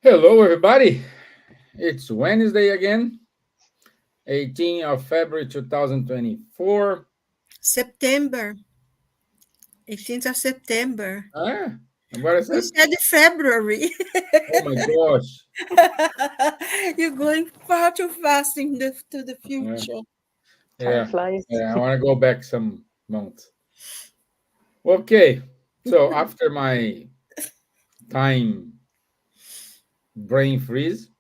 Hello, everybody. It's Wednesday again, 18th of February 2024. September, 18th of September. Ah, and what I You said? said February. Oh my gosh. You're going far too fast to the Yeah, future. Time yeah, flies. yeah. I want to go back some months. Okay, so after my time brain freeze,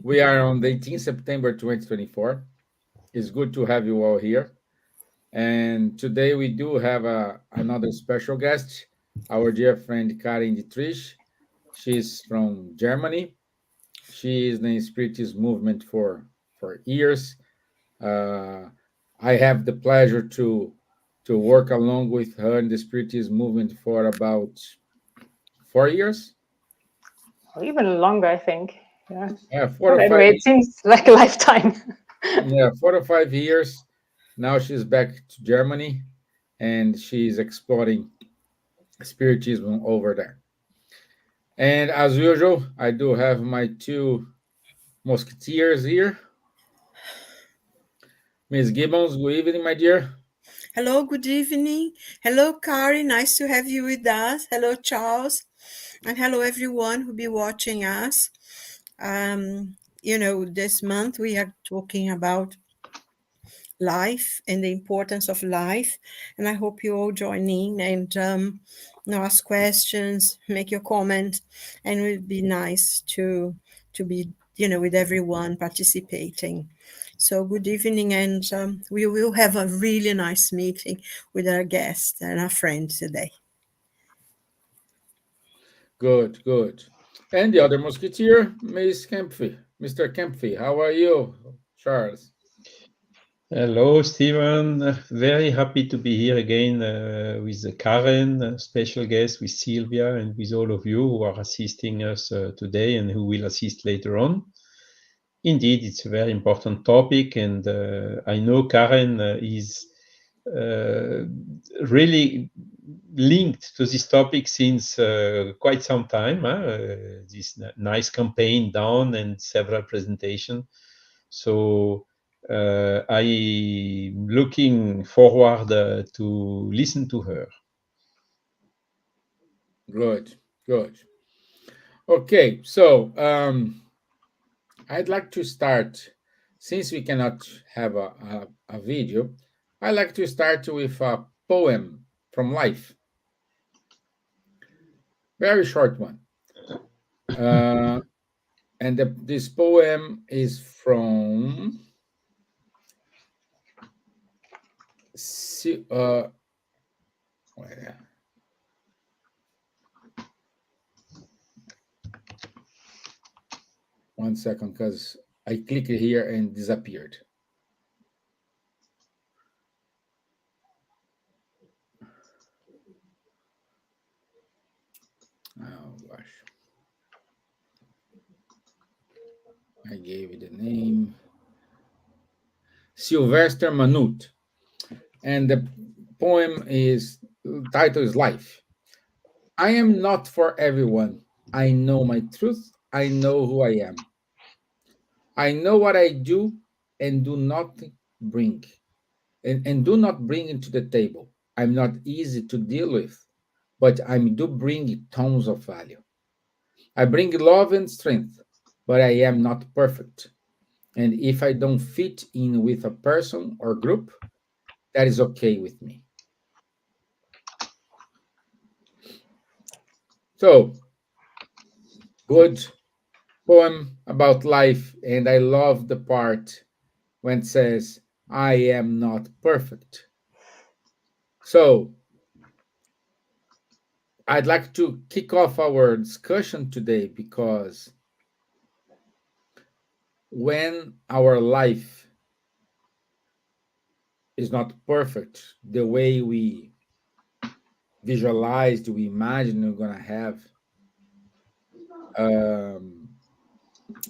we are on the 18th September 2024. It's good to have you all here. And today we do have another special guest, our dear friend Karin Dietrich. She's from Germany. She is in the Spiritist movement for years. Uh, I have the pleasure to work along with her in the Spiritist movement for about 4 years. Or even longer, I think. Yeah. Yeah, four But or five. anyway, it seems like a lifetime. Yeah, 4 or 5 years. Now she's back to Germany, and she's exploring Spiritism over there. And as usual, I do have my two musketeers here. Miss Gibbons, good evening, my dear. Hello, good evening. Hello, Kari. Nice to have you with us. Hello, Charles. And hello, everyone who'll be watching us. This month we are talking about life and the importance of life. And I hope you all join in and ask questions, make your comments, and it would be nice to be with everyone participating. So good evening, and we will have a really nice meeting with our guest and our friend today. Good, good. And the other musketeer, Miss Kempf. Mr. Kempf, how are you, Charles? Hello, Stevan. Very happy to be here again with Karen, special guest with Silvia, and with all of you who are assisting us today and who will assist later on. Indeed, it's a very important topic, and I know Karen is uh, really linked to this topic since quite some time. This nice campaign done and several presentations. So I'm looking forward to listen to her. Good, good. Okay, so I'd like to start, since we cannot have a video, I'd like to start with a poem from life, very short one. Uh, and this poem is from wait, 1 second, because I clicked here and disappeared. Oh gosh, I gave it a name. Sylvester Manute, and the poem is title is Life. I am not for everyone. I know my truth. I know who I am. I know what I do and do not bring and do not bring into the table. I'm not easy to deal with, but I do bring tons of value. I bring love and strength, but I am not perfect. And if I don't fit in with a person or group, that is okay with me. So, good poem about life. And I love the part when it says, I am not perfect. So, I'd like to kick off our discussion today because when our life is not perfect, the way we visualized, we imagine we're going to have, um,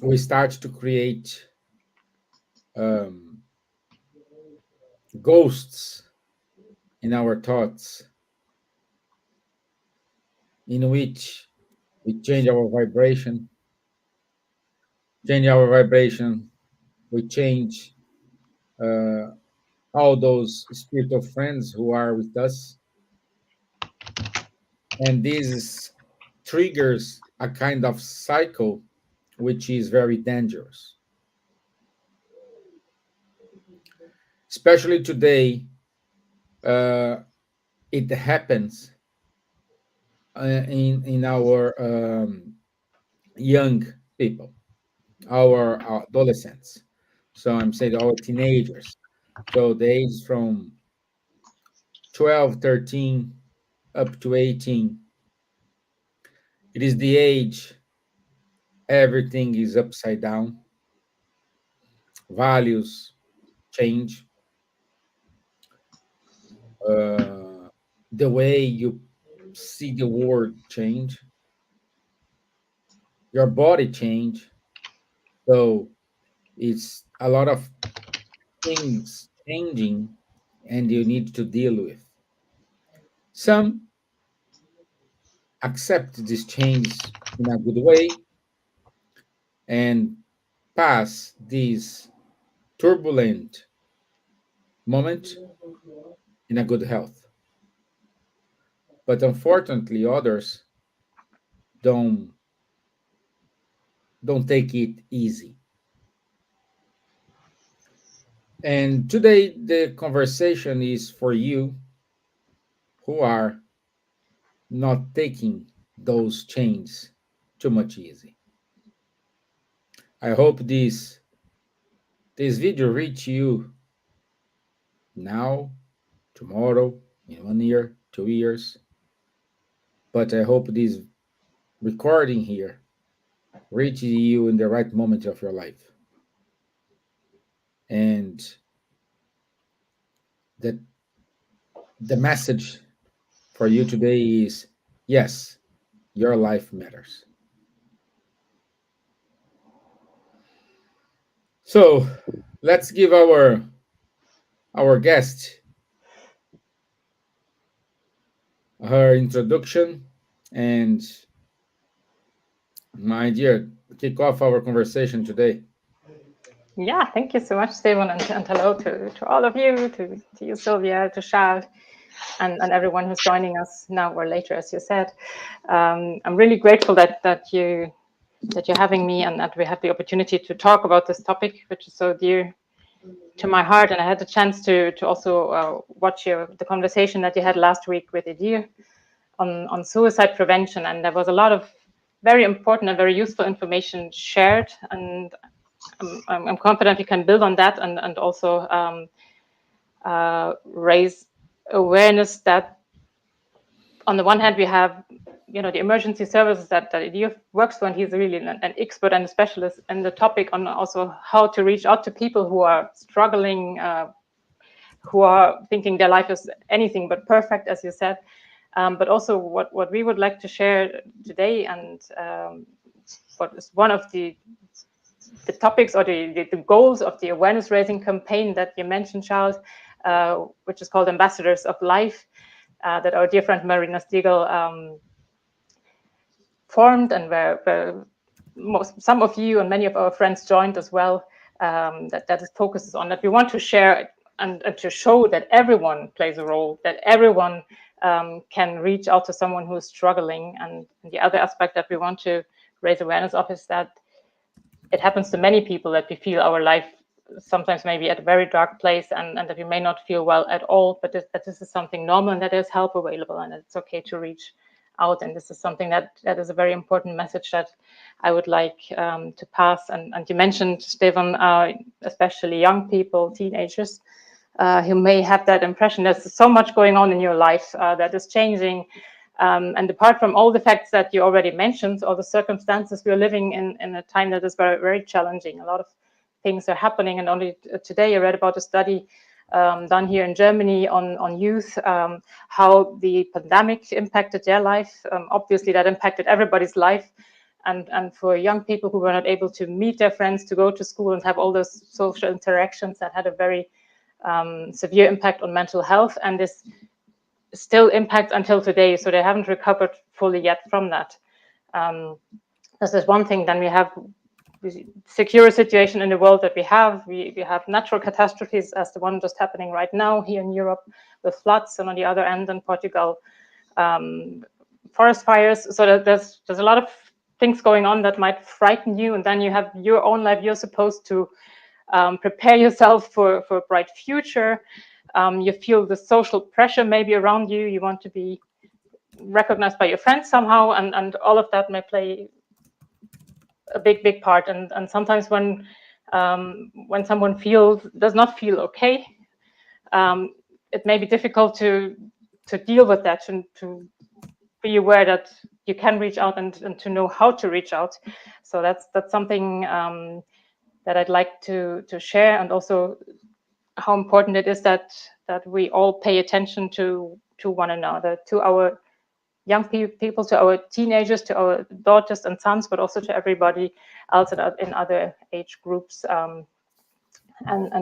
we start to create um, ghosts in our thoughts in which we change our vibration. Change our vibration, we change uh, all those spiritual friends who are with us, and this triggers a kind of cycle which is very dangerous. Especially today, uh, it happens in our young people, our adolescents. So I'm saying our teenagers. So the age from 12, 13 up to 18. It is the age everything is upside down, values change, uh, the way you see the world change, your body change. So it's a lot of things changing, and you need to deal with. Some accept this change in a good way and pass this turbulent moment in a good health. But unfortunately, others don't don't take it easy. And today the conversation is for you who are not taking those chains too much easy. I hope this video reach you now, tomorrow, in 1 year, 2 years. But I hope this recording here reaches you in the right moment of your life. And that the message for you today is yes, your life matters. So let's give our guest her introduction and my dear, kick off our conversation today. Yeah, thank you so much, Stevan, and hello to all of you, to you, Silvia, to Charles, and everyone who's joining us now or later, as you said. I'm really grateful that you're having me and that we have the opportunity to talk about this topic, which is so dear to my heart. And I had the chance to also watch the conversation that you had last week with Edir on suicide prevention, and there was a lot of very important and very useful information shared, and I'm confident we can build on that and also raise awareness that on the one hand we have the emergency services that Edir works for, and he's really an expert and a specialist in the topic on also how to reach out to people who are struggling, who are thinking their life is anything but perfect, as you said. But also what we would like to share today, and what is one of the topics or the goals of the awareness raising campaign that you mentioned, Charles, which is called Ambassadors of Life, that our dear friend Marina Stiegel formed, and where some of you and many of our friends joined as well. That focuses on that we want to share and to show that everyone plays a role, that everyone can reach out to someone who is struggling. And the other aspect that we want to raise awareness of is that it happens to many people that we feel our life sometimes maybe at a very dark place, and that we may not feel well at all, but that this is something normal and that there's help available and it's okay to reach out. And this is something that is a very important message that I would like to pass. And you mentioned, Stevan, especially young people, teenagers, who may have that impression. There's so much going on in your life that is changing. And apart from all the facts that you already mentioned, all the circumstances we're living in a time that is very, very challenging. A lot of things are happening. And only today I read about a study done here in Germany on youth, how the pandemic impacted their life. Obviously, that impacted everybody's life. And for young people who were not able to meet their friends, to go to school and have all those social interactions, that had a very severe impact on mental health. And this still impacts until today. So they haven't recovered fully yet from that. This is one thing. Then we have the secure situation in the world that we have. We have natural catastrophes, as the one just happening right now here in Europe with floods, and on the other end in Portugal, forest fires. So that there's a lot of things going on that might frighten you, and then you have your own life. You're supposed to prepare yourself for a bright future. You feel the social pressure maybe around you. You want to be recognized by your friends somehow, and all of that may play a big part. And sometimes when someone does not feel okay, it may be difficult to deal with that, and to be aware that you can reach out, and to know how to reach out. So that's something that I'd like to share, and also how important it is that we all pay attention to one another, to our young people, to our teenagers, to our daughters and sons, but also to everybody else in other age groups, and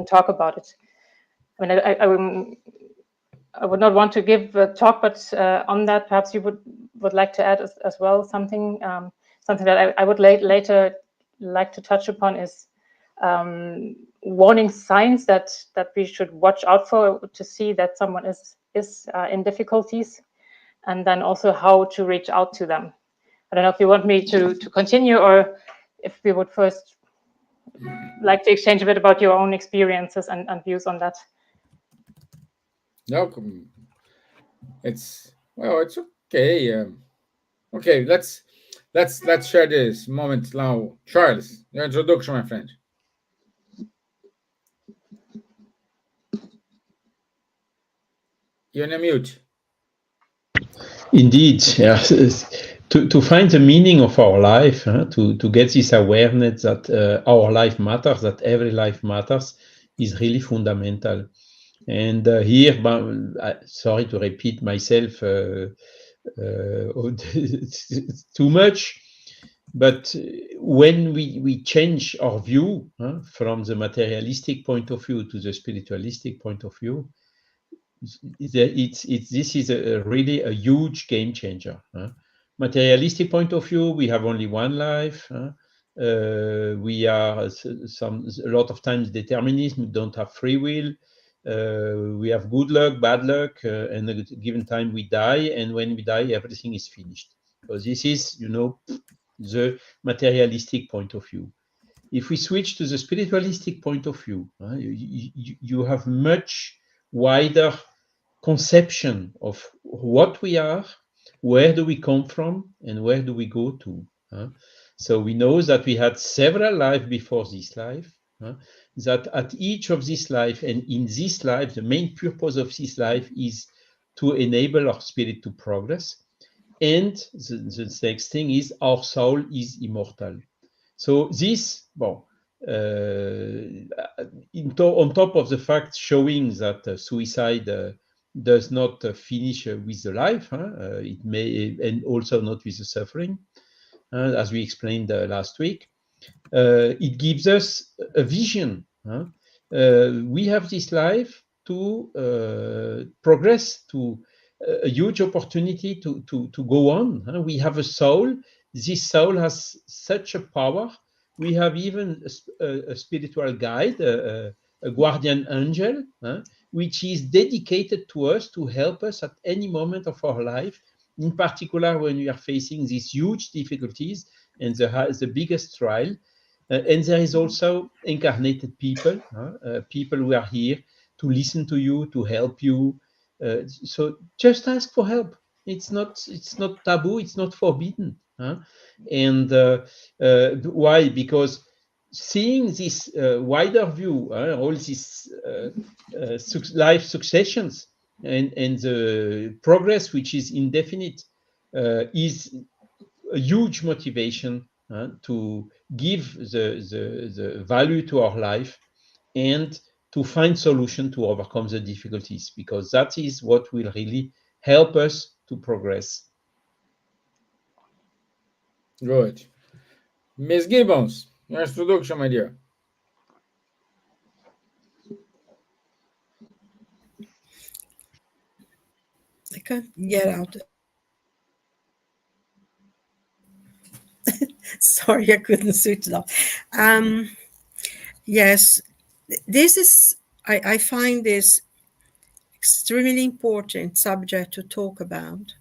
talk about it. I mean, I would not want to give a talk, but on that, perhaps you would like to add as well something. Something that I would later like to touch upon is warning signs that we should watch out for, to see that someone is in difficulties, and then also how to reach out to them. I don't know if you want me to continue, or if we would first like to exchange a bit about your own experiences and views on that. No, it's okay. Okay, let's share this moment now. Charles, your introduction, my friend. You're on mute. Indeed, yeah. To find the meaning of our life, to get this awareness that our life matters, that every life matters, is really fundamental. And here, sorry to repeat myself too much, but when we change our view from the materialistic point of view to the spiritualistic point of view, this is really a huge game changer. Materialistic point of view, we have only one life. We are a lot of times determinism. We don't have free will. We have good luck, bad luck, and at a given time we die. And when we die, everything is finished. So this is, the materialistic point of view. If we switch to the spiritualistic point of view, you have much wider conception of what we are, where do we come from, and where do we go to. So we know that we had several lives before this life, that at each of this life, and in this life, the main purpose of this life is to enable our spirit to progress. And the next thing is our soul is immortal. So this, on top of the fact showing that suicide does not finish with the life, it may, and also not with the suffering, as we explained last week. It gives us a vision. We have this life to progress, to a huge opportunity to go on. We have a soul. This soul has such a power. We have even a spiritual guide, a guardian angel, which is dedicated to us to help us at any moment of our life, in particular when we are facing these huge difficulties and the biggest trial. And there is also incarnated people, people who are here to listen to you, to help you. So just ask for help. It's not taboo. It's not forbidden. And why? Because seeing this wider view, all these life successions and the progress, which is indefinite, is a huge motivation to give the value to our life and to find solution to overcome the difficulties, because that is what will really help us to progress. Good. Miss Gibbons, your introduction, my dear. I can't get out. Sorry, I couldn't switch it off. Yes, this is, I find this extremely important subject to talk about.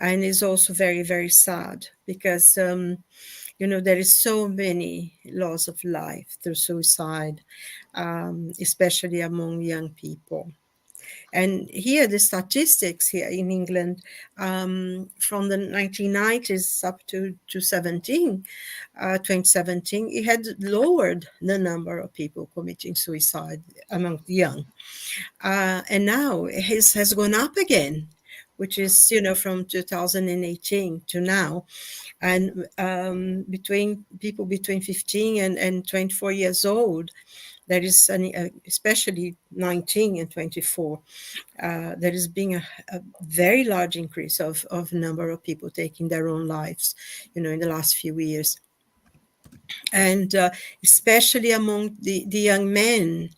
And is also very, very sad because, there is so many loss of life through suicide, especially among young people. And here, the statistics here in England, from the 1990s up to 2017, it had lowered the number of people committing suicide among the young. And now it has gone up again, which is, from 2018 to now. And between people between 15 and 24 years old, there is, especially 19 and 24, there is being a very large increase of number of people taking their own lives, in the last few years. And especially among the young men,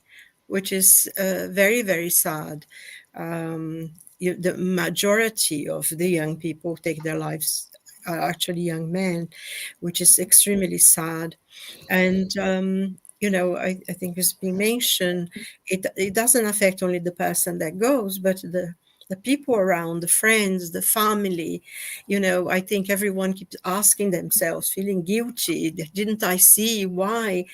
which is very, very sad. The majority of the young people who take their lives are actually young men, which is extremely sad. And, I think it's been mentioned, it doesn't affect only the person that goes, but the people around, the friends, the family. I think everyone keeps asking themselves, feeling guilty. Didn't I see why?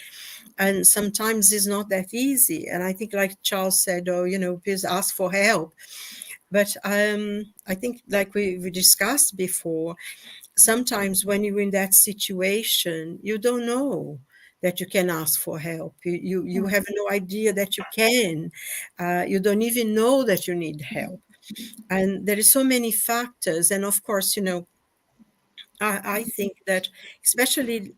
And sometimes it's not that easy. And I think, like Charles said, please ask for help. But I think, like we discussed before, sometimes when you're in that situation, you don't know that you can ask for help. You have no idea that you can. You don't even know that you need help. And there is so many factors. And of course, I think that especially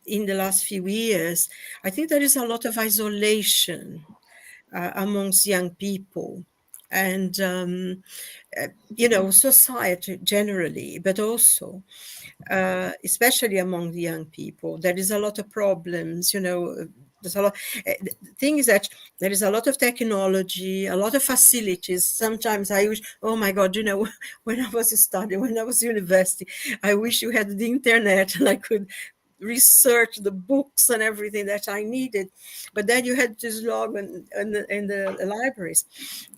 in the last few years, I think there is a lot of isolation amongst young people. And, society generally, but also, especially among the young people, there is a lot of problems, there's a lot. The thing is that there is a lot of technology, a lot of facilities. Sometimes I wish, oh my God, when I was studying, when I was university, I wish you had the internet and I could research the books and everything that I needed, but then you had to log in the libraries,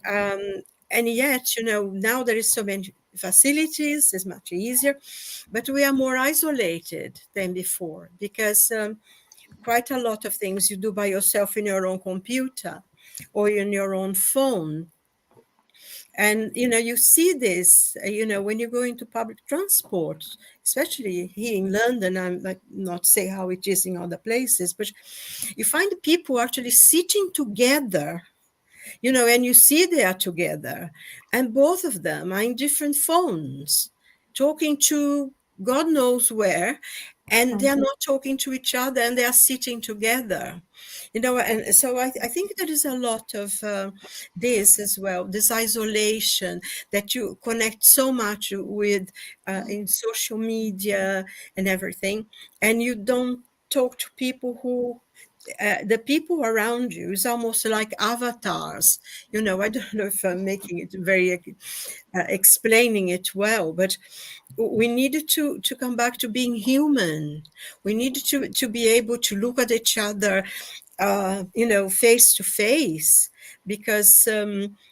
and yet now there is so many facilities. It's much easier, but we are more isolated than before because quite a lot of things you do by yourself in your own computer or in your own phone. And, you see this, when you go into public transport, especially here in London. I'm like, not say how it is in other places, but you find people actually sitting together, and you see they are together. And both of them are in different phones, talking to God knows where, and they are not talking to each other, and they are sitting together. And so I think there is a lot of this as well, this isolation that you connect so much with in social media and everything, and you don't talk to people who the people around you is almost like avatars. I don't know if I'm making it very explaining it well, but we needed to come back to being human. We needed to be able to look at each other face to face, because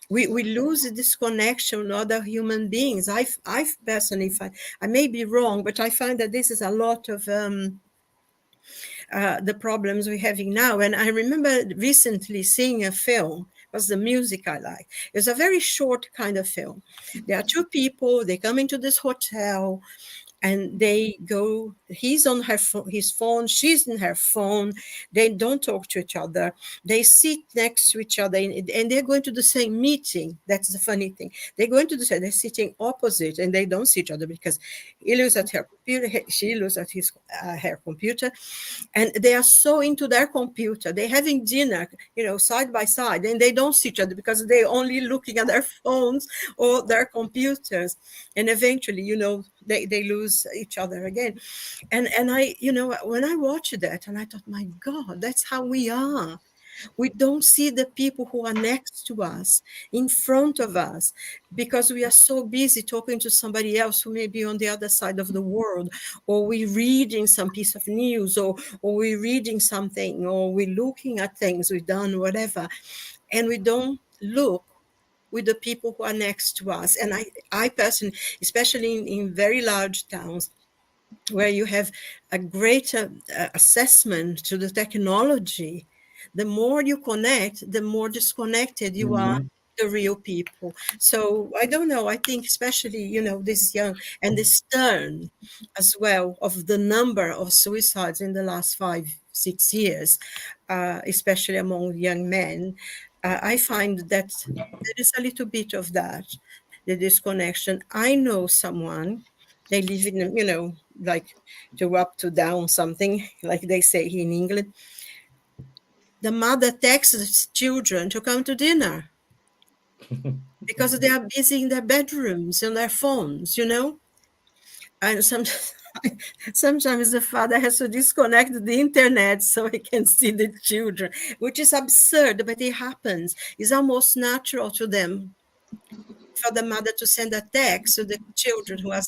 we lose this connection with other human beings. I've personally find, I may be wrong, but I find that this is a lot of the problems we're having now. And I remember recently seeing a film. It was the music I like. It's a very short kind of film. There are two people, they come into this hotel, and they go, he's on his phone, she's in her phone. They don't talk to each other. They sit next to each other, and they're going to the same meeting. That's the funny thing. They're going to they're sitting opposite, and they don't see each other because he looks at her computer, she looks at her computer, and they are so into their computer. They're having dinner, side by side, and they don't see each other because they're only looking at their phones or their computers. And eventually, they lose each other again. And I, when I watched that, and I thought, my God, that's how we are. We don't see the people who are next to us, in front of us, because we are so busy talking to somebody else who may be on the other side of the world, or we're reading some piece of news, or we're reading something, or we're looking at things we've done, whatever, and we don't look with the people who are next to us. And I personally, especially in very large towns, where you have a greater assessment to the technology, the more you connect, the more disconnected you are Mhm. the real people. So I don't know, I think especially, this young, and this turn as well of the number of suicides in the last 5-6 years, especially among young men, I find that there is a little bit of that, the disconnection. I know someone, they live in, like to up to down something, like they say here in England. The mother texts children to come to dinner because they are busy in their bedrooms and their phones. And sometimes the father has to disconnect the internet so he can see the children, which is absurd, but it happens. It's almost natural to them for the mother to send a text to the children who are,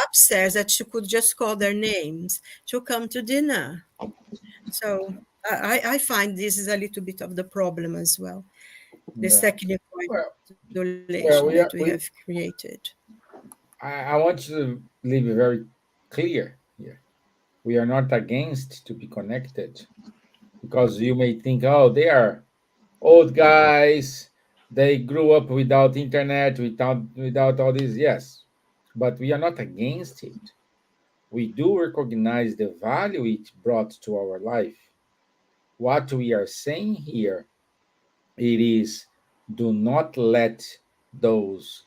upstairs, that she could just call their names to come to dinner. So I find this is a little bit of the problem as well, this Yeah. technical Well, isolation that well, we have created. I want you to leave it very clear here. We are not against to be connected, because you may think, oh, they are old guys. They grew up without internet, without all this. Yes, but we are not against it. We do recognize the value it brought to our life. What we are saying here, it is, do not let those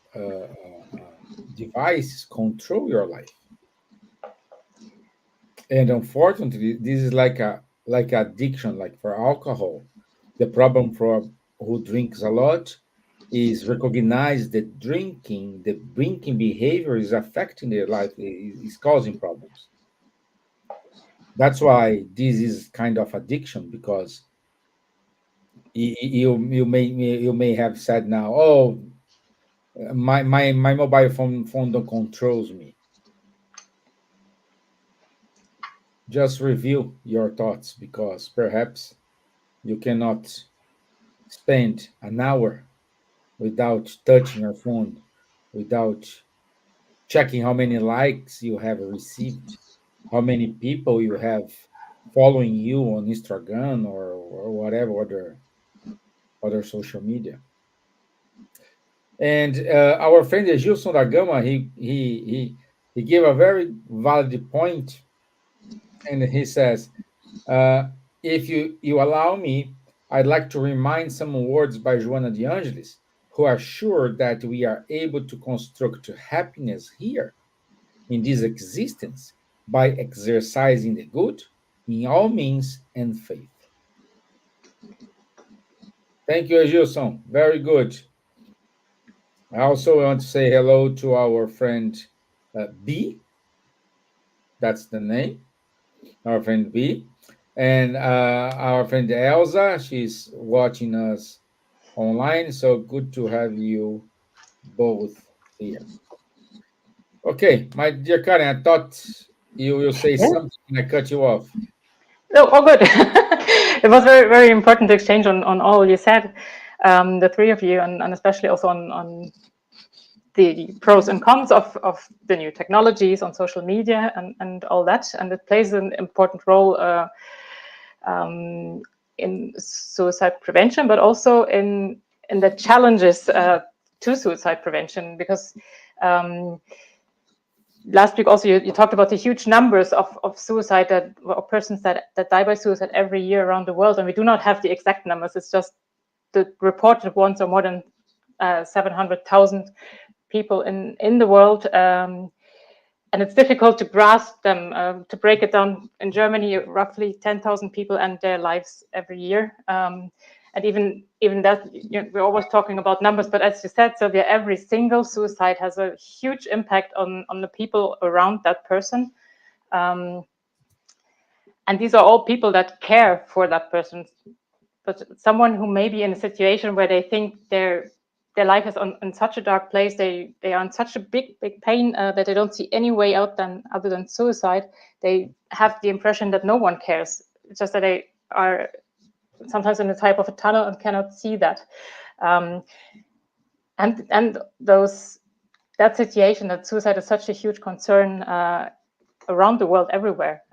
devices control your life. And unfortunately, this is like addiction, like for alcohol. The problem for who drinks a lot is recognize that the drinking behavior is affecting their life, is causing problems. That's why this is kind of addiction, because you may have said now, oh, my mobile phone don't controls me. Just review your thoughts, because perhaps you cannot spend an hour without touching your phone, without checking how many likes you have received, how many people you have following you on Instagram, or whatever other social media. And our friend Gilson da Gama, he gave a very valid point, and he says, uh, if you allow me, I'd like to remind some words by Joana de Angelis, who are sure that we are able to construct happiness here in this existence by exercising the good in all means and faith. Thank you, Gilson. Very good. I also want to say hello to our friend B. That's the name, our friend B. And our friend Elsa. She's watching us online. So good to have you both here. Okay, my dear Karen, I thought you will say Yeah. something and I cut you off. Oh, oh, good. It was very, very important exchange on all you said, the three of you, and especially also on the pros and cons of the new technologies on social media and all that. And it plays an important role in suicide prevention, but also in the challenges to suicide prevention, because last week also you talked about the huge numbers of suicide or persons that die by suicide every year around the world, and we do not have the exact numbers. It's just the reported ones are more than 700,000 people in the world, and it's difficult to grasp them. To break it down, in Germany, roughly 10,000 people end their lives every year. And even that, we're always talking about numbers, but as you said, Silvia, every single suicide has a huge impact on the people around that person. And these are all people that care for that person. someone who may be in a situation where they think their life is in such a dark place, they are in such a big pain that they don't see any way out other than suicide. They have the impression that no one cares. It's just that they are sometimes in a type of a tunnel and cannot see that. And that situation, that suicide is such a huge concern around the world, everywhere,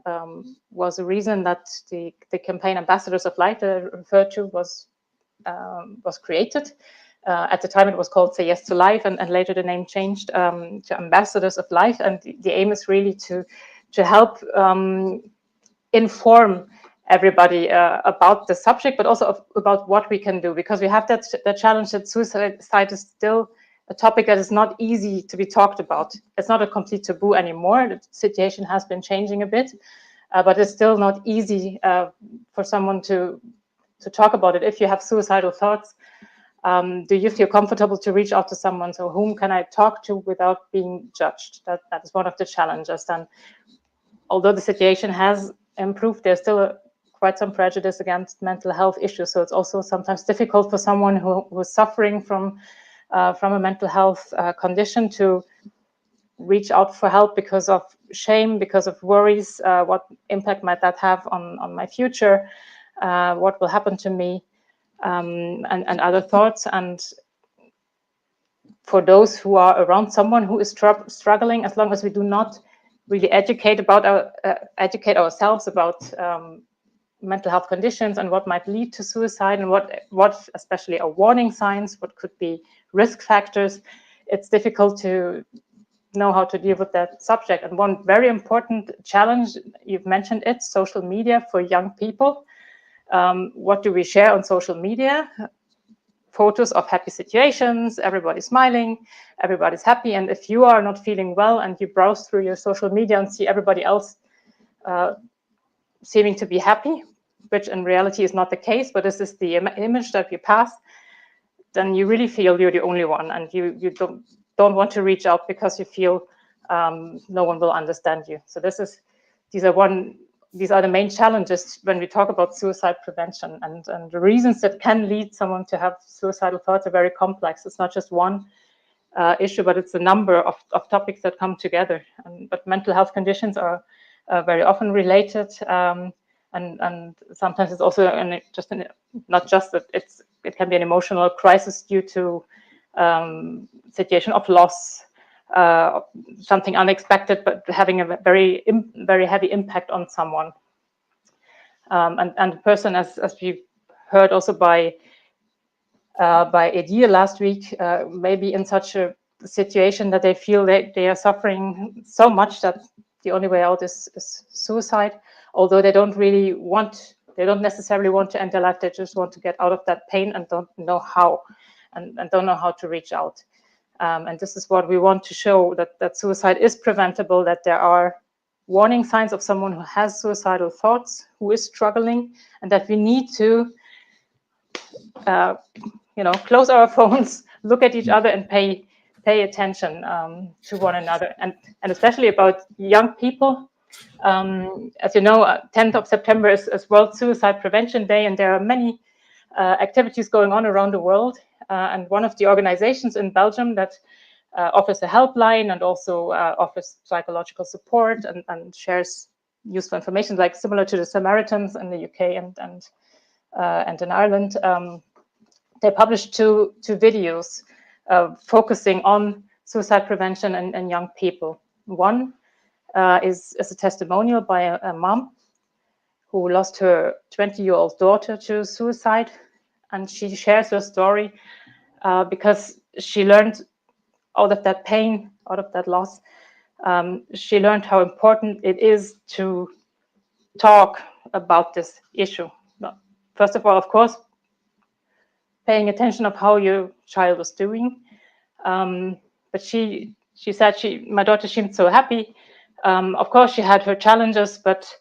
was a reason that the campaign Ambassadors of Life that I referred to was created. At the time, it was called Say Yes to Life, and later the name changed to Ambassadors of Life. And the aim is really to help inform everybody about the subject, but also about what we can do, because we have that challenge that suicide is still a topic that is not easy to be talked about. It's not a complete taboo anymore. The situation has been changing a bit, but it's still not easy for someone to talk about it. If you have suicidal thoughts, do you feel comfortable to reach out to someone? So whom can I talk to without being judged? That is one of the challenges. And although the situation has improved, there's still quite some prejudice against mental health issues. So it's also sometimes difficult for someone who is suffering from a mental health condition to reach out for help because of shame, because of worries. What impact might that have on my future? What will happen to me? And other thoughts. And for those who are around someone who is struggling, as long as we do not really educate ourselves about mental health conditions and what might lead to suicide, and what especially are warning signs, what could be risk factors, it's difficult to know how to deal with that subject. And one very important challenge, you've mentioned it, social media for young people. What do we share on social media? Photos of happy situations, everybody's smiling, everybody's happy. And if you are not feeling well and you browse through your social media and see everybody else seeming to be happy, which in reality is not the case, but this is the image that you pass, then you really feel you're the only one, and you don't want to reach out because you feel no one will understand you. So these are the main challenges when we talk about suicide prevention, and the reasons that can lead someone to have suicidal thoughts are very complex. It's not just one issue, but it's a number of topics that come together. But mental health conditions are very often related, and sometimes it's also not just that it can be an emotional crisis due to situation of loss, something unexpected, but having a very heavy impact on someone. And the person, as we heard also by Edir last week, may be in such a situation that they feel that they are suffering so much that the only way out is suicide, although they don't necessarily want to end their life. They just want to get out of that pain and don't know how, and don't know how to reach out. And this is what we want to show, that suicide is preventable, that there are warning signs of someone who has suicidal thoughts, who is struggling, and that we need to close our phones, look at each other, and pay attention to one another, and especially about young people. As you know, 10th of September is World Suicide Prevention Day, and there are many activities going on around the world. And one of the organizations in Belgium that offers a helpline and also offers psychological support and shares useful information, like similar to the Samaritans in the UK and in Ireland. They published two videos focusing on suicide prevention and young people. One is a testimonial by a mom who lost her 20-year-old daughter to suicide, and she shares her story because she learned out of that pain, out of that loss, she learned how important it is to talk about this issue. First of all, of course, paying attention of how your child was doing. But she said my daughter seemed so happy. Of course, she had her challenges, but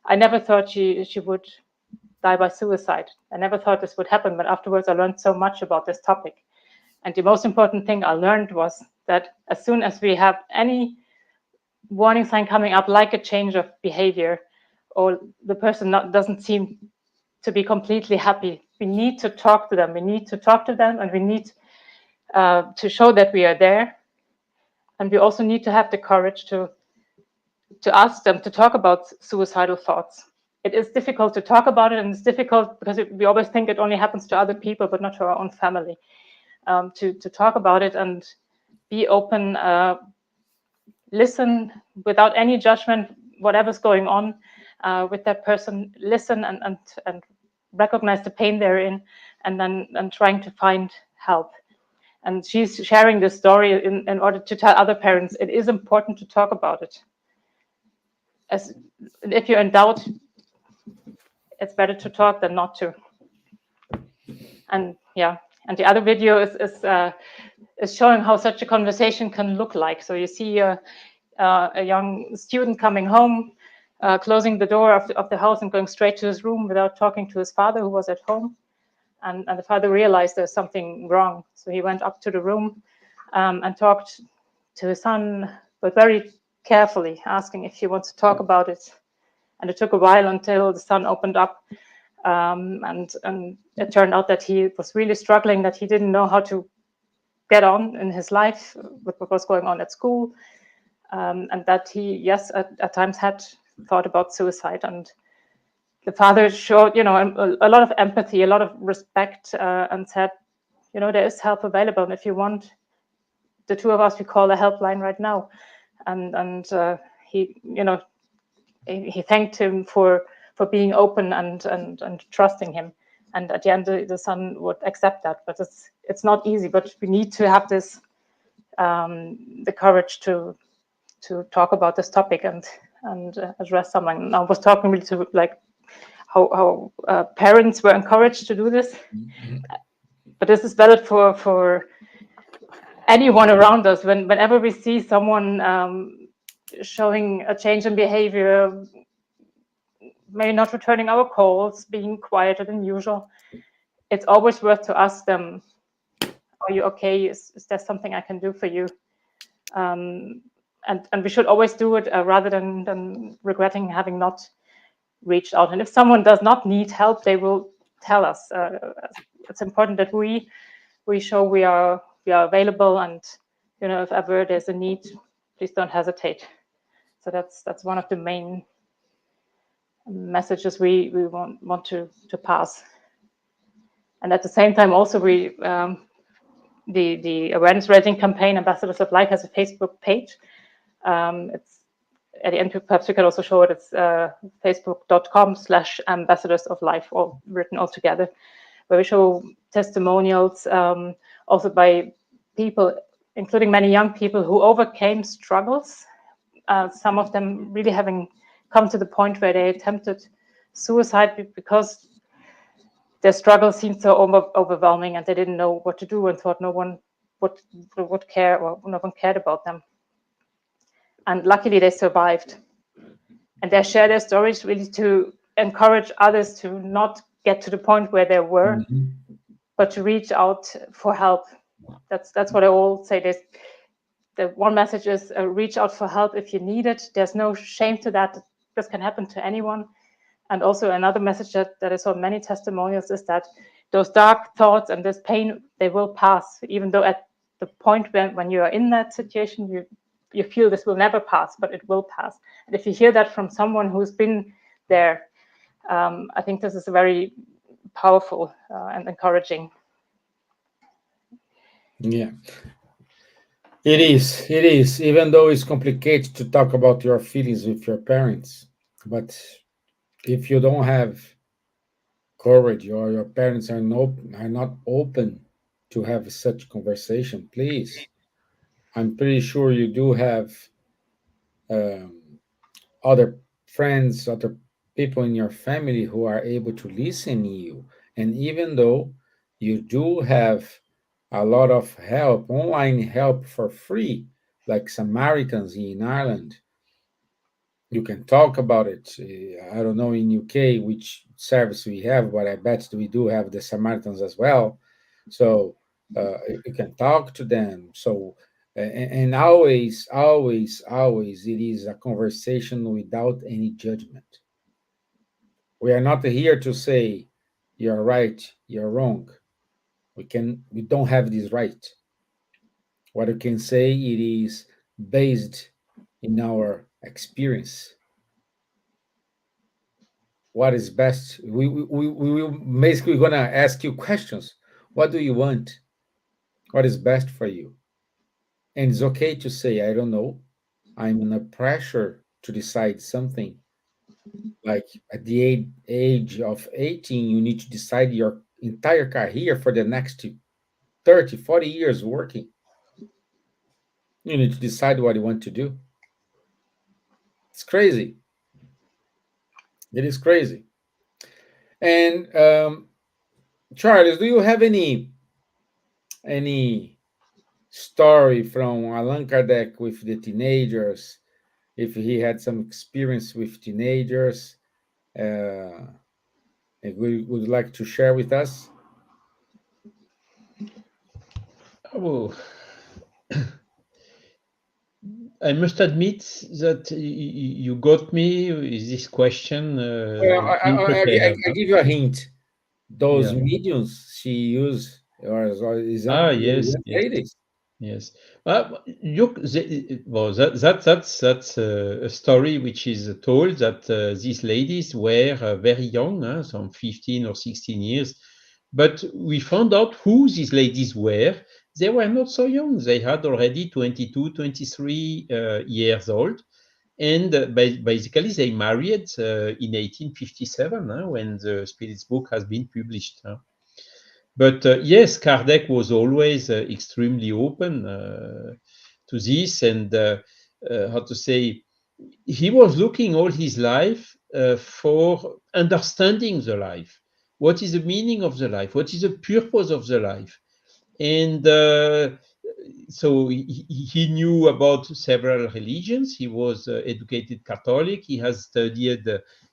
I never thought she would die by suicide. I never thought this would happen, but afterwards I learned so much about this topic. And the most important thing I learned was that as soon as we have any warning sign coming up, like a change of behavior, or the person doesn't seem to be completely happy, we need to talk to them. We need to talk to them, and we need to show that we are there. And we also need to have the courage to ask them to talk about suicidal thoughts. It is difficult to talk about it, and it's difficult because we always think it only happens to other people, but not to our own family. To talk about it and be open, listen without any judgment, whatever's going on with that person, listen and recognize the pain they're in, and then trying to find help. And she's sharing this story in order to tell other parents it is important to talk about it. As if you're in doubt, it's better to talk than not to. And yeah, and the other video is showing how such a conversation can look like. So you see a young student coming home, closing the door of the house and going straight to his room without talking to his father, who was at home. And the father realized there's something wrong. So he went up to the room and talked to his son, but very carefully, asking if he wants to talk about it. And it took a while until the son opened up. And it turned out that he was really struggling, that he didn't know how to get on in his life with what was going on at school. And that he, yes, at times had thought about suicide. And the father showed, a lot of empathy, a lot of respect, and said, there is help available. And if you want, the two of us, we call a helpline right now. And he, he thanked him for being open and trusting him. And at the end, the son would accept that. But it's not easy. But we need to have this, the courage to talk about this topic and address someone. I was talking really to how parents were encouraged to do this. Mm-hmm. But this is valid for anyone around us. Whenever we see someone showing a change in behavior, maybe not returning our calls, being quieter than usual, it's always worth to ask them, are you okay? Is there something I can do for you? And we should always do it rather than regretting having not reached out. And if someone does not need help, they will tell us. It's important that we show we are available, and if ever there's a need, please don't hesitate. So that's one of the main messages we want to pass. And at the same time, also the awareness raising campaign Ambassadors of Life has a Facebook page. It's at the end, perhaps we can also show it. It's facebook.com/ambassadors of life, all written all together, where we show testimonials also by people, including many young people who overcame struggles. Some of them really having come to the point where they attempted suicide because their struggle seemed so overwhelming, and they didn't know what to do and thought no one would care, or no one cared about them. And luckily they survived. And they share their stories really to encourage others to not get to the point where they were, mm-hmm. but to reach out for help. That's what I always say. The one message is reach out for help if you need it. There's no shame to that. This can happen to anyone. And also another message that I saw many testimonials is that those dark thoughts and this pain, they will pass, even though at the point when you are in that situation, you feel this will never pass, but it will pass. And if you hear that from someone who's been there, I think this is very powerful and encouraging. Yeah, it is, even though it's complicated to talk about your feelings with your parents. But if you don't have courage, or your parents are not open to have such conversation, please, I'm pretty sure you do have other friends, other people in your family who are able to listen to you. And even though you do have a lot of help, online help for free, like Samaritans in Ireland, you can talk about it. I don't know in UK which service we have, but I bet we do have the Samaritans as well. So you can talk to them. So and always it is a conversation without any judgment. We are not here to say You're right, you're wrong. We don't have this right. What you can say, it is based in our experience. What is best? We will basically gonna ask you questions. What do you want? What is best for you? And it's okay to say, I don't know. I'm under pressure to decide something. Like at the age of 18, you need to decide your entire career for the next 30, 40 years working. You need to decide what you want to do. It's crazy. It is crazy. And Charles, do you have any story from Allan Kardec with the teenagers? If he had some experience with teenagers, uh, and would like to share with us? Oh, I must admit that you got me with this question Well, being prepared. I give you a hint. Those Yeah. mediums she used or Ah, example yes, young yes, ladies. yes. Well, that's a story which is told that these ladies were very young, some 15 or 16 years. But we found out who these ladies were. They were not so young. They had already 22, 23 years old. And basically, they married in 1857, when the Spirits book has been published. But yes, Kardec was always extremely open to this, and how to say, he was looking all his life for understanding the life. What is the meaning of the life? What is the purpose of the life? And so he knew about several religions. He was educated Catholic. He has studied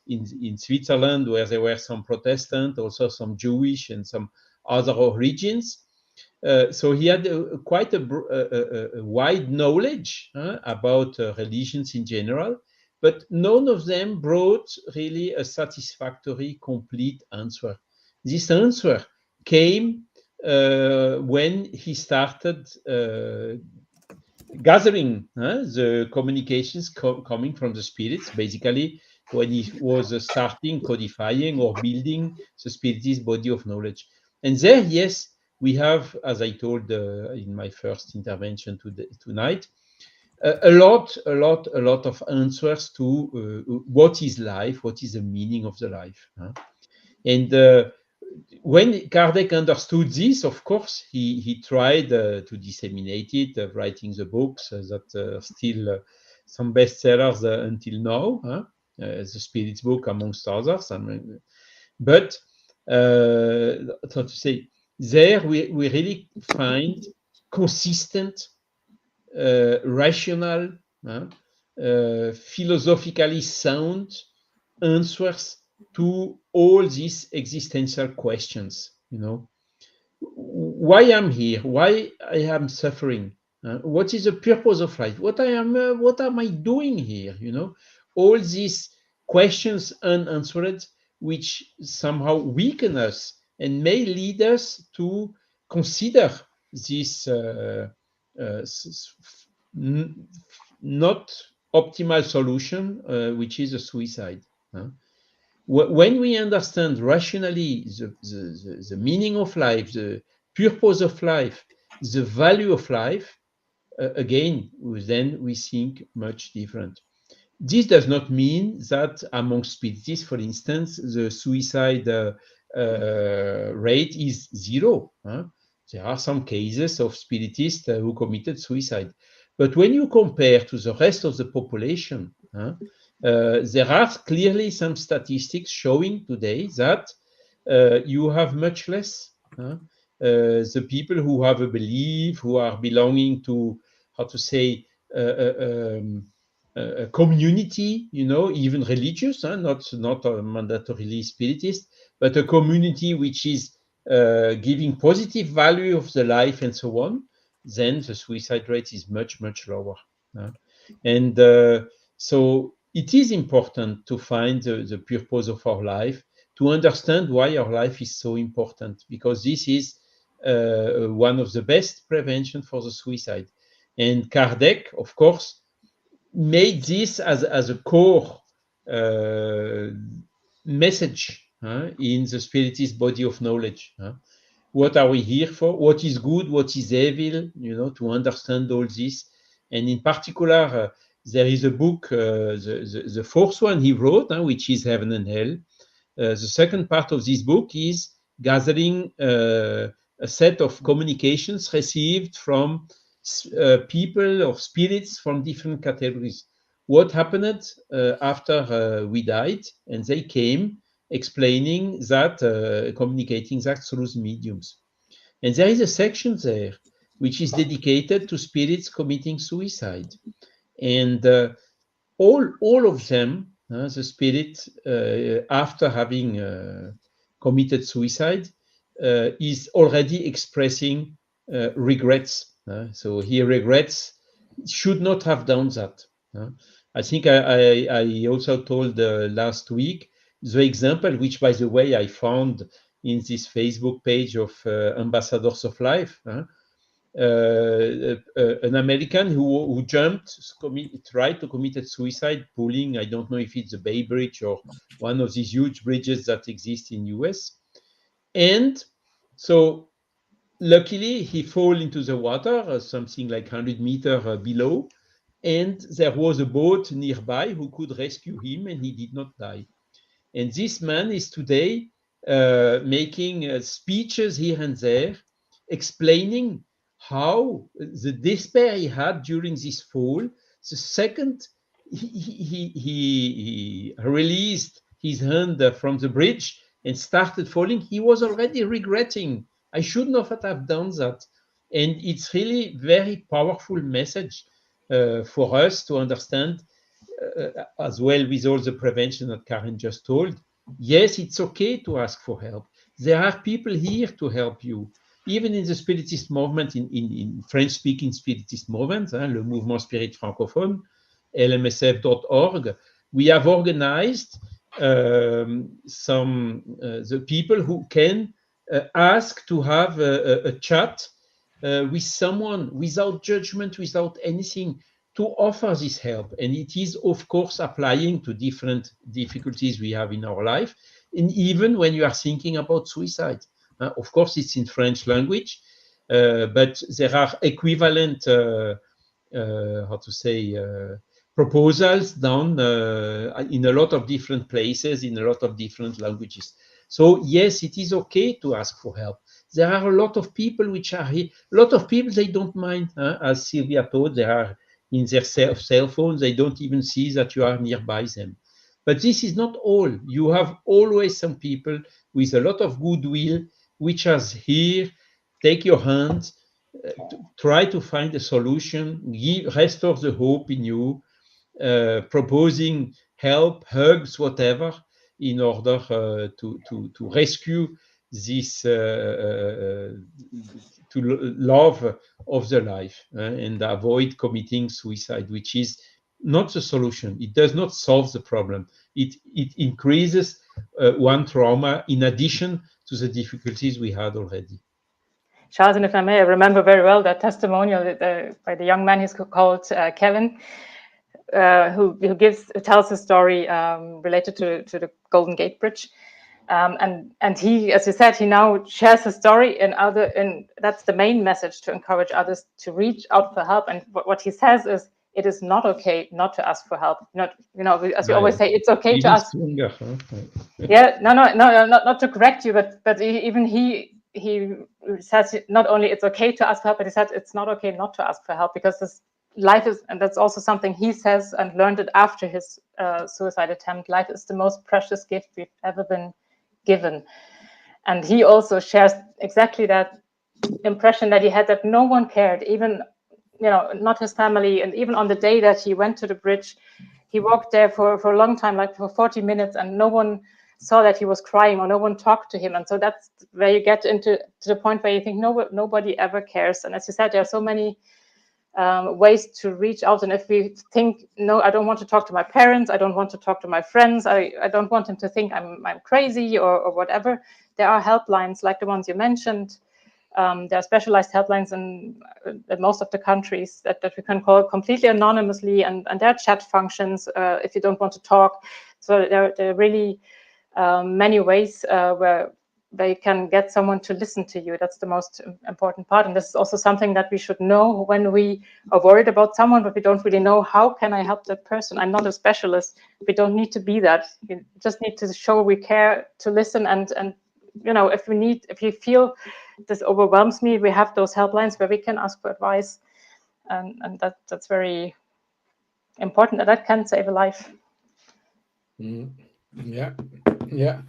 in Switzerland, where there were some Protestant, also some Jewish, and some other origins. So he had quite a wide knowledge about religions in general, but none of them brought really a satisfactory, complete answer. This answer came when he started gathering the communications coming from the spirits, basically when he was starting codifying or building the spiritist body of knowledge. And there, yes, we have, as I told in my first intervention tonight, a lot of answers to what is life, what is the meaning of the life. And when Kardec understood this, of course, he tried to disseminate it, writing the books that are still some bestsellers until now, the Spirits book, amongst others. But how to say, there we really find consistent, rational, philosophically sound answers to all these existential questions. Why I'm here, why I am suffering, what is the purpose of life, what am I doing here? All these questions unanswered, which somehow weaken us and may lead us to consider this uh, not optimal solution, which is a suicide. When we understand rationally the meaning of life, the purpose of life, the value of life, again, then we think much different. This does not mean that among spiritists, for instance, the suicide rate is zero. There are some cases of spiritists who committed suicide. But when you compare to the rest of the population, there are clearly some statistics showing today that you have much less. The people who have a belief, who are belonging to, how to say, a community, even religious, not mandatorily spiritist, but a community which is giving positive value of the life and so on, then the suicide rate is much, much lower. And so it is important to find the purpose of our life, to understand why our life is so important, because this is one of the best prevention for the suicide. And Kardec, of course, made this as a core message in the Spiritist body of knowledge. What are we here for? What is good? What is evil? To understand all this. And in particular, there is a book, the fourth one he wrote, which is Heaven and Hell. The second part of this book is gathering a set of communications received from people or spirits from different categories. What happened after we died, and they came explaining that, communicating that through the mediums. And there is a section there which is dedicated to spirits committing suicide. And all of them, the spirit, after having committed suicide, is already expressing regrets. So he regrets, should not have done that. I think I also told last week the example, which, by the way, I found in this Facebook page of Ambassadors of Life. An American who jumped, tried to commit suicide, pulling, I don't know if it's the Bay Bridge or one of these huge bridges that exist in US. And so luckily he fell into the water, something like 100 meters below. And there was a boat nearby who could rescue him, and he did not die. And this man is today making speeches here and there, explaining how the despair he had during this fall, the second he released his hand from the bridge and started falling, he was already regretting, I should not have done that. And it's really very powerful message for us to understand, as well with all the prevention that Karen just told. Yes, it's okay to ask for help. There are people here to help you. Even in the Spiritist movement, in French-speaking Spiritist movement, le Mouvement Spirit Francophone, lmsf.org, we have organized the people who can ask to have a chat with someone without judgment, without anything, to offer this help. And it is, of course, applying to different difficulties we have in our life. And even when you are thinking about suicide, of course, it's in French language, but there are equivalent, proposals done in a lot of different places, in a lot of different languages. So yes, it is okay to ask for help. There are a lot of people which are here. A lot of people, they don't mind, as Silvia told, they are in their cell phones, they don't even see that you are nearby them. But this is not all. You have always some people with a lot of goodwill, which are here, take your hand, try to find a solution, restore the hope in you, proposing help, hugs, whatever, in order to rescue this to love of the life and avoid committing suicide, which is not the solution. It does not solve the problem. It increases one trauma in addition to the difficulties we had already. Charles, and if I may, I remember very well that testimonial by the young man who's called Kevin, who tells a story related to the Golden Gate Bridge. And he, as you said, he now shares his story and that's the main message, to encourage others to reach out for help. And what he says is, it is not okay not to ask for help. Not, as we always say, it's okay to ask. Yeah, no, not to correct you, but even he says not only it's okay to ask for help, but he said it's not okay not to ask for help, because this life is, and that's also something he says and learned it after his suicide attempt, life is the most precious gift we've ever been given. And he also shares exactly that impression that he had, that no one cared, even not his family. And even on the day that he went to the bridge, he walked there for a long time, like for 40 minutes, and no one saw that he was crying, or no one talked to him. And so that's where you get to the point where you think nobody ever cares. And as you said, there are so many ways to reach out. And if we think, no, I don't want to talk to my parents, I don't want to talk to my friends, I don't want them to think I'm crazy or whatever, there are helplines like the ones you mentioned. There are specialized helplines in most of the countries that we can call completely anonymously, and there are chat functions if you don't want to talk. So there are really many ways where they can get someone to listen to you. That's the most important part. And this is also something that we should know when we are worried about someone, but we don't really know how can I help that person. I'm not a specialist. We don't need to be that. We just need to show we care, to listen, and you know, if you feel this overwhelms me, we have those helplines where we can ask for advice, and that's very important. And that can save a life. Yeah, yeah.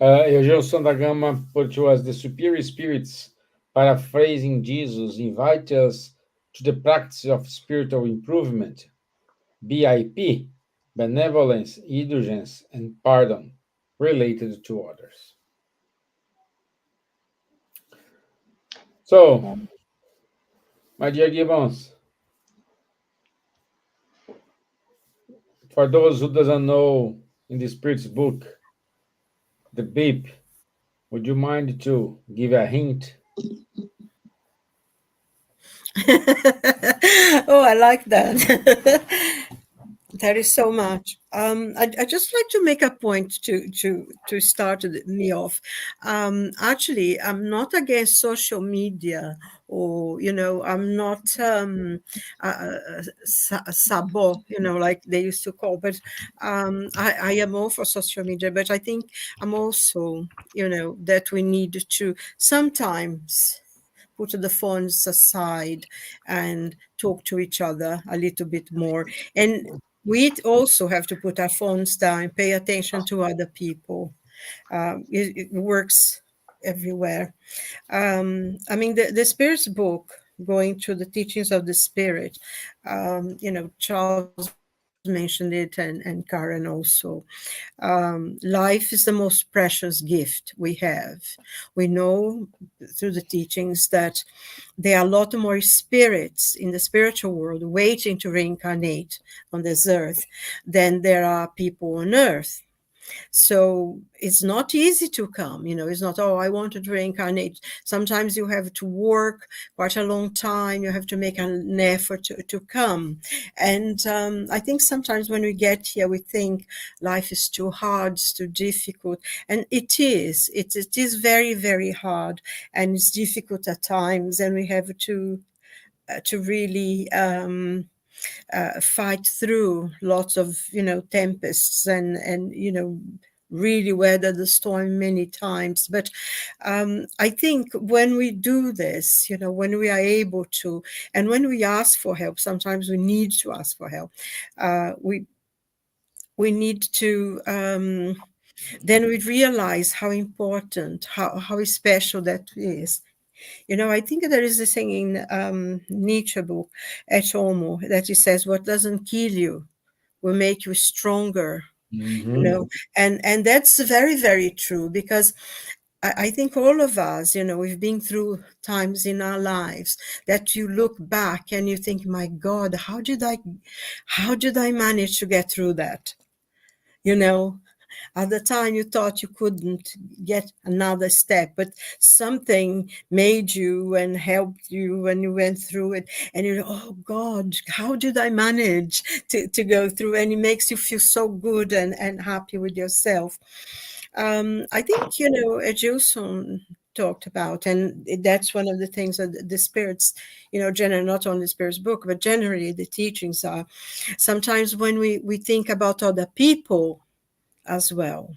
Eugênio da Gama put to us, the superior spirits, paraphrasing Jesus, invite us to the practice of spiritual improvement, BIP, benevolence, indulgence, and pardon related to others. So, my dear Gibbons, for those who doesn't know in the Spirit's book, the BIP, would you mind to give a hint? Oh, I like that. There is so much. I just like to make a point to start me off. Actually, I'm not against social media, or I'm not sabo, like they used to call. But I am all for social media. But I think I'm also, that we need to sometimes put the phones aside and talk to each other a little bit more. And we also have to put our phones down, pay attention to other people. It works everywhere. I mean, the Spirit's book, going to the teachings of the Spirit, Charles mentioned it, and Karen also. Life is the most precious gift we have. We know through the teachings that there are a lot more spirits in the spiritual world waiting to reincarnate on this earth than there are people on earth. So it's not easy to come, it's not, oh, I wanted to reincarnate. Sometimes you have to work quite a long time. You have to make an effort to come. And I think sometimes when we get here, we think life is too hard, it's too difficult. And it is. It is very, very hard. And it's difficult at times. And we have to really fight through lots of tempests and really weather the storm many times. But I think when we do this, when we are able to, and when we ask for help, sometimes we need to ask for help. We need to then we realize how important, how special that is. I think there is this thing in Nietzsche book, Et Homo, that he says, what doesn't kill you will make you stronger. Mm-hmm. And that's very, very true, because I think all of us, we've been through times in our lives that you look back and you think, my God, how did I manage to get through that? At the time you thought you couldn't get another step, but something made you and helped you when you went through it. And you're, oh God, how did I manage to go through? And it makes you feel so good and happy with yourself. I think, Gilson talked about, and that's one of the things that the spirits, generally, not only the spirits book, but generally the teachings are, sometimes when we think about other people as well,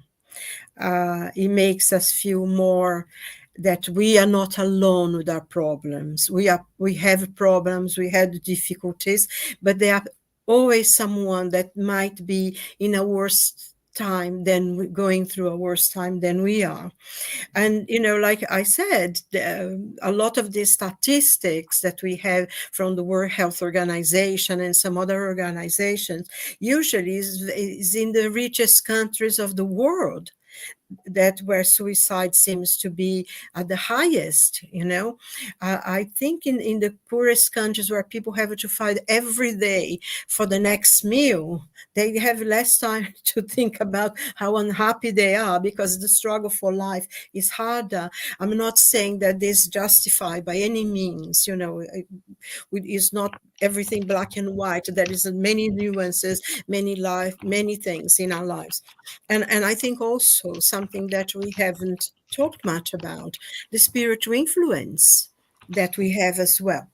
it makes us feel more that we are not alone with our problems. We have problems, we had difficulties, but there are always someone that might be in a worse time than going through a worse time than we are. And, like I said, a lot of the statistics that we have from the World Health Organization and some other organizations usually is in the richest countries of the world. that where suicide seems to be at the highest, I think in the poorest countries where people have to fight every day for the next meal, they have less time to think about how unhappy they are because the struggle for life is harder. I'm not saying that this is justified by any means, it's not everything black and white. There is many nuances, many things in our lives. And I think also something that we haven't talked much about, the spiritual influence that we have as well.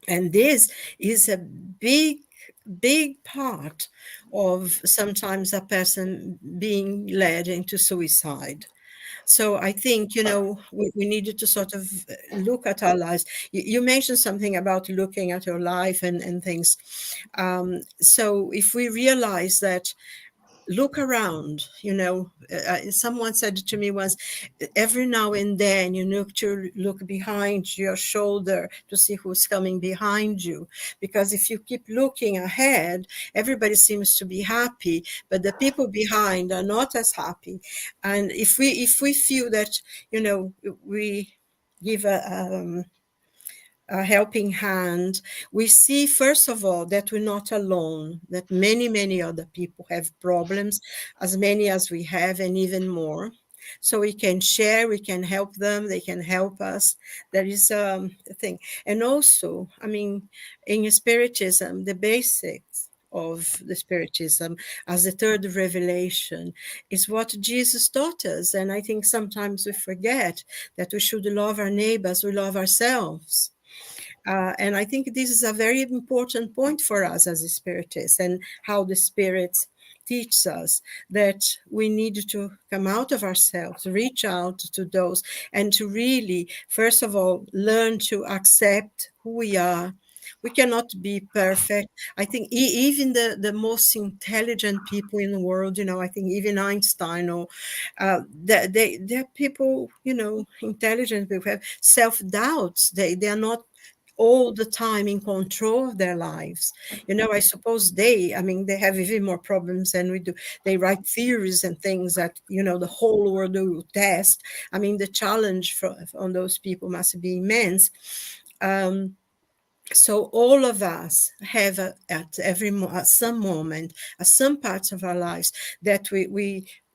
And this is a big part of sometimes a person being led into suicide. So I think, we needed to sort of look at our lives. You mentioned something about looking at your life and things. So if we realize that, look around, someone said to me once, every now and then you look behind your shoulder to see who's coming behind you, because if you keep looking ahead, everybody seems to be happy, but the people behind are not as happy. And if we feel that, we give a helping hand, we see, first of all, that we're not alone, that many other people have problems, as many as we have, and even more. So we can share, we can help them, they can help us. That is a thing. And also, in Spiritism, the basics of the Spiritism as the third revelation is what Jesus taught us. And I think sometimes we forget that we should love our neighbors, we love ourselves. And I think this is a very important point for us as spiritists, and how the spirits teach us that we need to come out of ourselves, reach out to those, and to really, first of all, learn to accept who we are. We cannot be perfect. I think even the most intelligent people in the world, I think even Einstein, or they're people, intelligent people have self-doubts. They are not all the time in control of their lives. I suppose they have even more problems than we do. They write theories and things that, the whole world will test. The challenge on those people must be immense. So all of us have at some moment, at some parts of our lives, that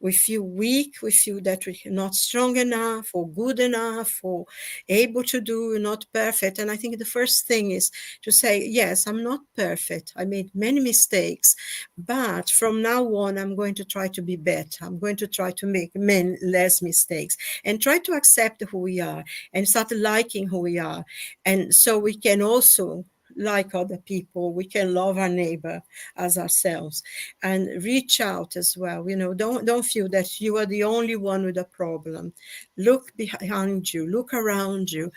we feel weak, we feel that we're not strong enough or good enough or able to do, not perfect. And I think the first thing is to say, yes, I'm not perfect. I made many mistakes, but from now on, I'm going to try to be better. I'm going to try to make less mistakes and try to accept who we are and start liking who we are. And so we can also like other people, we can love our neighbor as ourselves and reach out as well. Don't feel that you are the only one with a problem. Look behind you, look around you,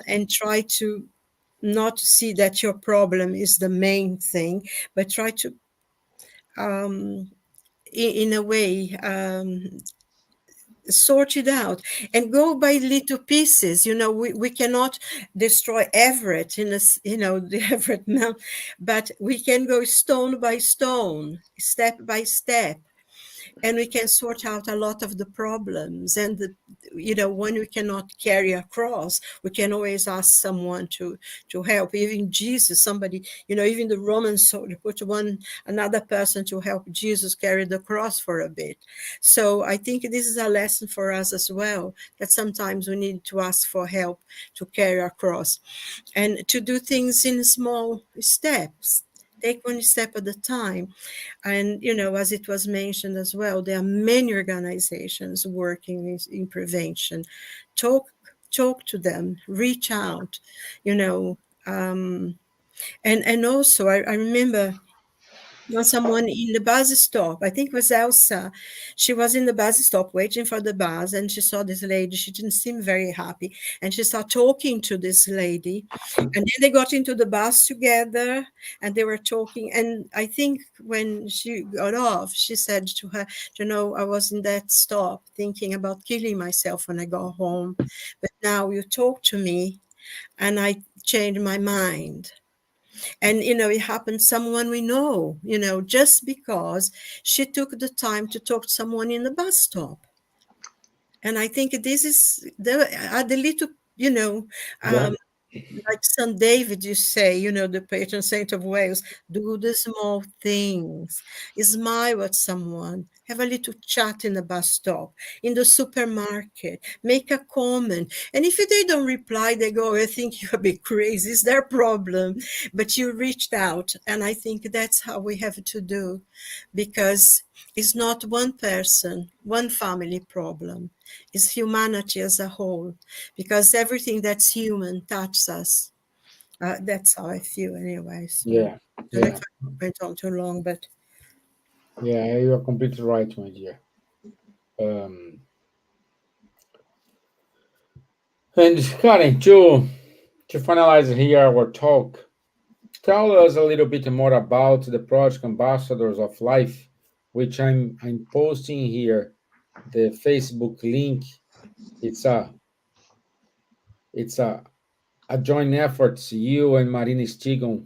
and try to not see that your problem is the main thing, but try to, in a way, sort it out and go by little pieces. We cannot destroy Everett the Everett Mount, but we can go stone by stone, step by step, and we can sort out a lot of the problems. And when we cannot carry a cross, we can always ask someone to help. Even Jesus, somebody, even the Roman soldier put another person to help Jesus carry the cross for a bit. So I think this is a lesson for us as well, that sometimes we need to ask for help to carry our cross and to do things in small steps. Take one step at a time. And, as it was mentioned as well, there are many organizations working in prevention. Talk to them, reach out, and also I remember someone in the bus stop, I think it was Elsa. She was in the bus stop waiting for the bus, and she saw this lady. She didn't seem very happy. And she started talking to this lady. And then they got into the bus together and they were talking. And I think when she got off, she said to her, I was in that stop thinking about killing myself when I got home. But now you talk to me and I changed my mind. And, it happened someone we know, just because she took the time to talk to someone in the bus stop. And I think this is the little, like St. David, you say, the patron saint of Wales, do the small things, smile at someone, have a little chat in the bus stop, in the supermarket, make a comment. And if they don't reply, they go, I think you're a bit crazy, it's their problem. But you reached out. And I think that's how we have to do, because it's not one person, one family problem. It's humanity as a whole, because everything that's human touches us. That's how I feel anyway. So Yeah, I don't know yeah, if I went on too long, but yeah. You are completely right, my dear. Um, and Karen, to finalize here our talk, tell us a little bit more about the project Ambassadors of Life, which I'm posting here the Facebook link. It's a it's a joint effort. You and Marina Stigum,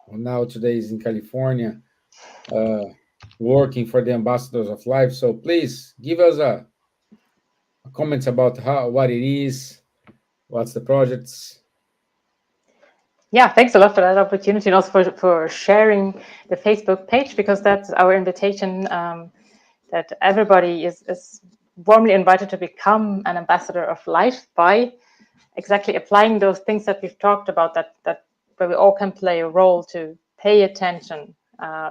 who now today is in California, uh, working for the Ambassadors of Life. So please give us a comments about what it is, what's the projects. Yeah, thanks a lot for that opportunity, and also for sharing the Facebook page, because that's our invitation, that everybody is warmly invited to become an ambassador of life by exactly applying those things that we've talked about, that where we all can play a role to pay attention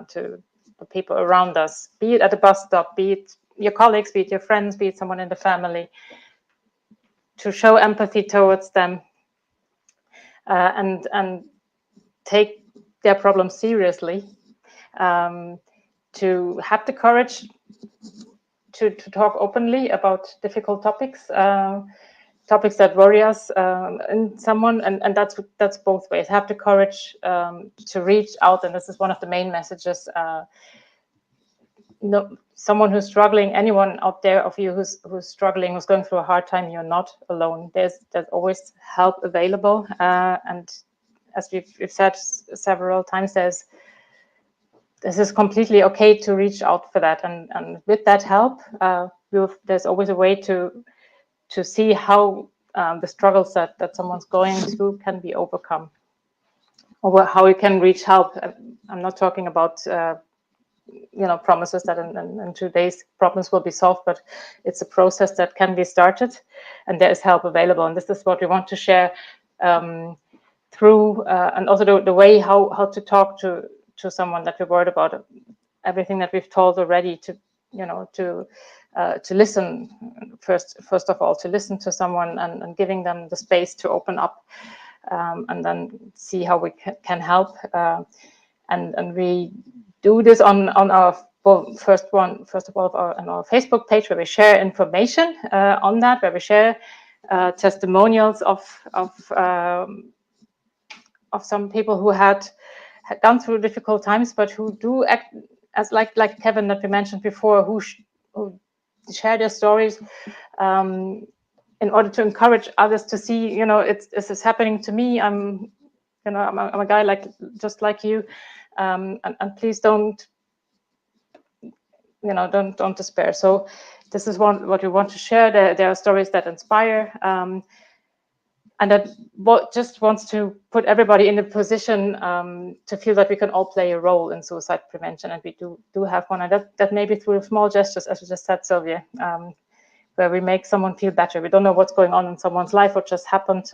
to the people around us, be it at the bus stop, be it your colleagues, be it your friends, be it someone in the family, to show empathy towards them, and take their problems seriously, to have the courage to talk openly about difficult topics, topics that worry us, in someone, and that's both ways. Have the courage to reach out, and this is one of the main messages. No, someone who's struggling, anyone out there of you who's struggling, who's going through a hard time, you're not alone. There's always help available, and as we've said several times, this is completely okay to reach out for that, and with that help, there's always a way to see how the struggles that someone's going through can be overcome, or how we can reach help. I'm not talking about promises that in 2 days problems will be solved, but it's a process that can be started, and there is help available. And this is what we want to share through, and also the way how to talk to someone that we're worried about. Everything that we've told already, to listen first of all, to listen to someone, and giving them the space to open up, and then see how we can help. And we do this on our first of all on our Facebook page, where we share information on that, where we share testimonials of some people who had gone through difficult times, but who do act as like Kevin that we mentioned before, who share their stories in order to encourage others to see, this is happening to me. I'm a guy just like you, and please don't despair. So this is what we want to share. There are stories that inspire, and that just wants to put everybody in a position to feel that we can all play a role in suicide prevention, and we do have one, and that maybe through small gestures, as you just said, Silvia, where we make someone feel better. We don't know what's going on in someone's life, what just happened.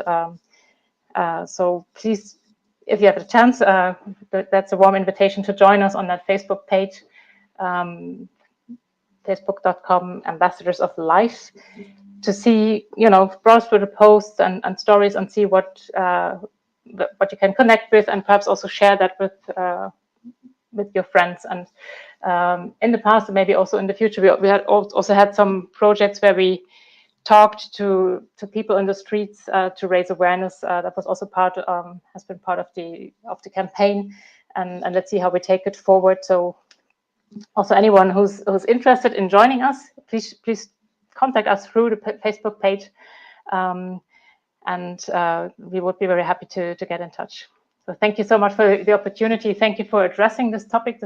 So please, if you have a chance, that's a warm invitation to join us on that Facebook page, facebook.com Ambassadors of Life, to see, browse through the posts and stories, and see what you can connect with, and perhaps also share that with your friends. And in the past, and maybe also in the future, we had also had some projects where we talked to people in the streets to raise awareness. That was also has been part of the campaign, and let's see how we take it forward. So also anyone who's interested in joining us, please contact us through the Facebook page, and we would be very happy to get in touch. So thank you so much for the opportunity. Thank you for addressing this topic.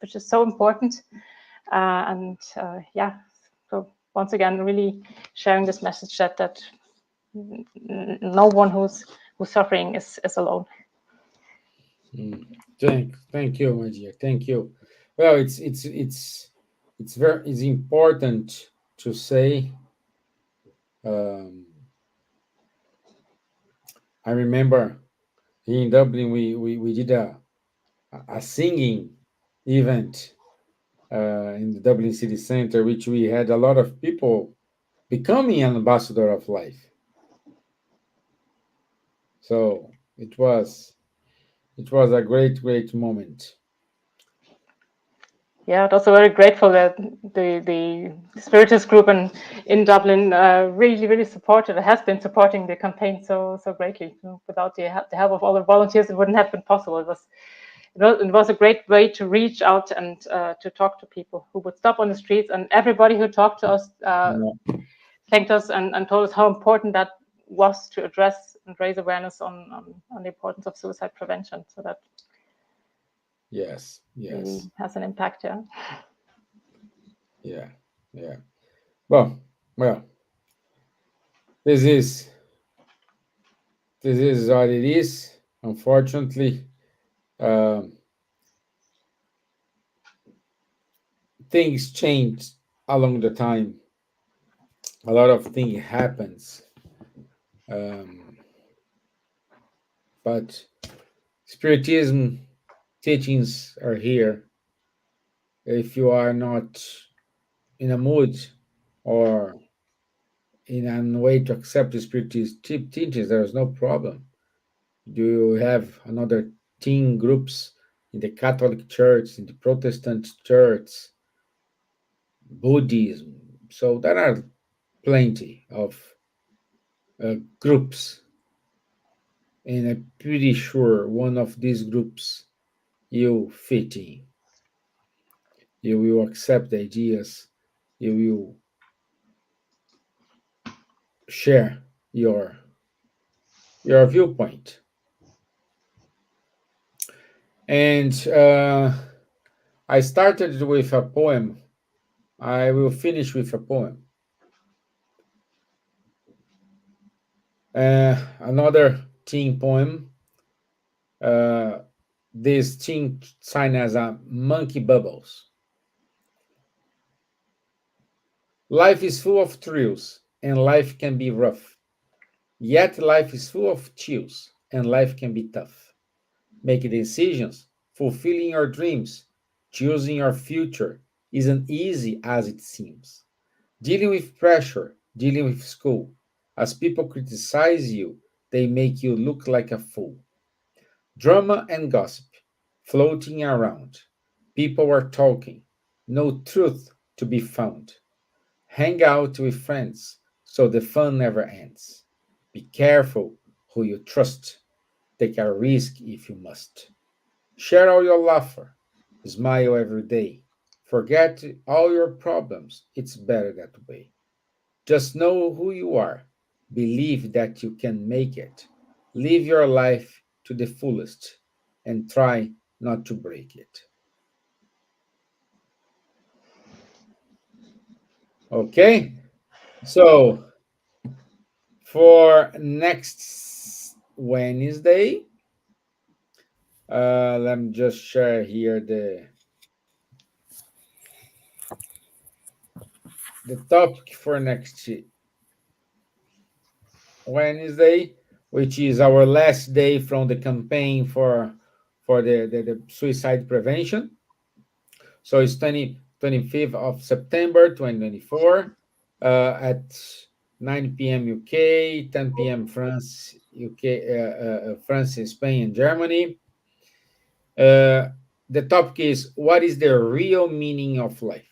Which is so important. Yeah, so once again, really sharing this message that no one who's suffering is alone. Thank you, my dear. Thank you. Well, it's important to say. Um, I remember in Dublin we did a singing event in the Dublin city center, which we had a lot of people becoming an ambassador of life. So it was a great moment. Yeah, also very grateful that the Spiritus group in Dublin really supported, has been supporting the campaign so greatly. Without the help of all the volunteers, it wouldn't have been possible. It was a great way to reach out and to talk to people who would stop on the streets, and everybody who talked to us thanked us and told us how important that was to address and raise awareness on the importance of suicide prevention. So that Yes. really has an impact. Yeah. Well, this is what it is. Unfortunately, um, things change along the time. A lot of things happens, but Spiritism teachings are here. If you are not in a mood or in a way to accept the Spiritist teachings, there is no problem. Do you have another teen groups in the Catholic Church, in the Protestant Church, Buddhism? So there are plenty of groups, and I'm pretty sure one of these groups you fit in. You will accept the ideas. You will share your viewpoint. And I started with a poem. I will finish with a poem. Another teen poem. This teen sign as a monkey bubbles. Life is full of thrills, and life can be rough. Yet life is full of chills, and life can be tough. Making decisions, fulfilling your dreams, choosing your future isn't easy as it seems. Dealing with pressure, dealing with school. As people criticize you, they make you look like a fool. Drama and gossip floating around. People are talking, no truth to be found. Hang out with friends so the fun never ends. Be careful who you trust. Take a risk if you must. Share all your laughter. Smile every day. Forget all your problems. It's better that way. Just know who you are. Believe that you can make it. Live your life to the fullest and try not to break it. Okay? So, for next Wednesday, let me just share here the topic for next Wednesday, which is our last day from the campaign for the suicide prevention. So it's 25th of September 2024 at 9 p.m. UK, 10 p.m. France, UK, France, Spain, and Germany. The topic is what is the real meaning of life?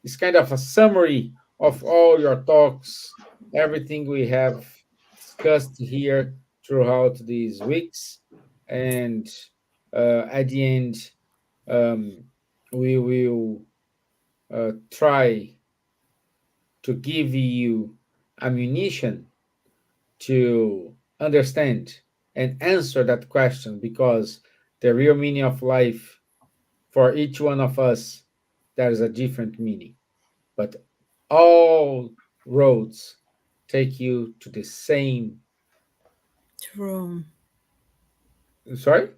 It's kind of a summary of all your talks, everything we have discussed here throughout these weeks. And at the end, we will try to give you ammunition to understand and answer that question, because the real meaning of life for each one of us, there is a different meaning. But all roads take you to the same. To Rome. Sorry?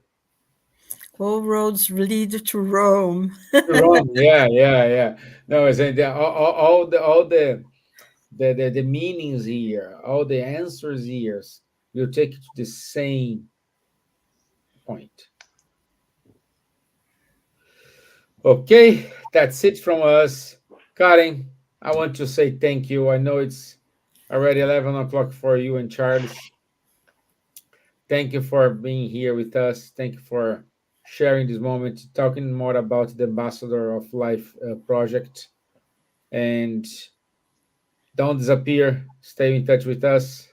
All roads lead to Rome. Rome. Yeah, yeah, yeah. No, I saying that all the meanings here, all the answers here will take you to the same point. Okay, that's it from us. Karen, I want to say thank you. I know it's already 11 o'clock for you and Charles. Thank you for being here with us. Thank you for sharing this moment, talking more about the Ambassador of Life project. And don't disappear. Stay in touch with us.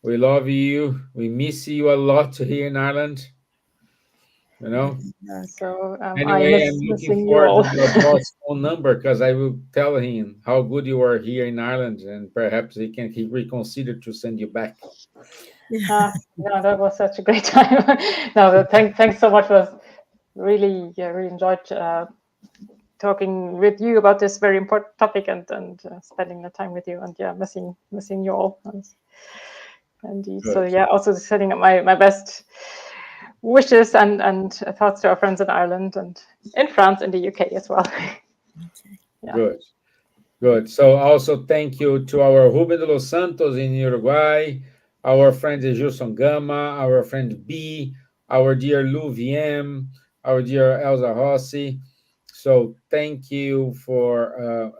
We love you. We miss you a lot here in Ireland. You know. So I Anyway, I'm looking missing you for all. your boss phone number, because I will tell him how good you are here in Ireland, and perhaps he reconsider to send you back. No, that was such a great time. No, but thanks so much. It was really, really enjoyed talking with you about this very important topic, and spending the time with you, and missing you all. And so Good. also sending up my best wishes and thoughts to our friends in Ireland and in France and the UK as well. Good. Good. So also thank you to our Ruben de los Santos in Uruguay, our friend Gilson Gama, our friend B, our dear Lou VM, our dear Elsa Rossi. So thank you for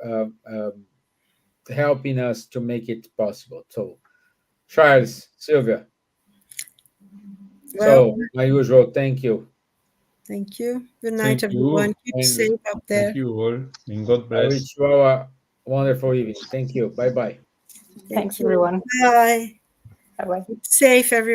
helping us to make it possible. So Charles, Silvia. Well, So my usual thank you. thank you. Good night, Thank everyone. you. Keep And safe up there. Thank you all. And God I bless. wish you all a wonderful evening. Thank you. Bye bye. Thank Thanks, you. everyone. Bye. Bye bye. Keep safe, everyone.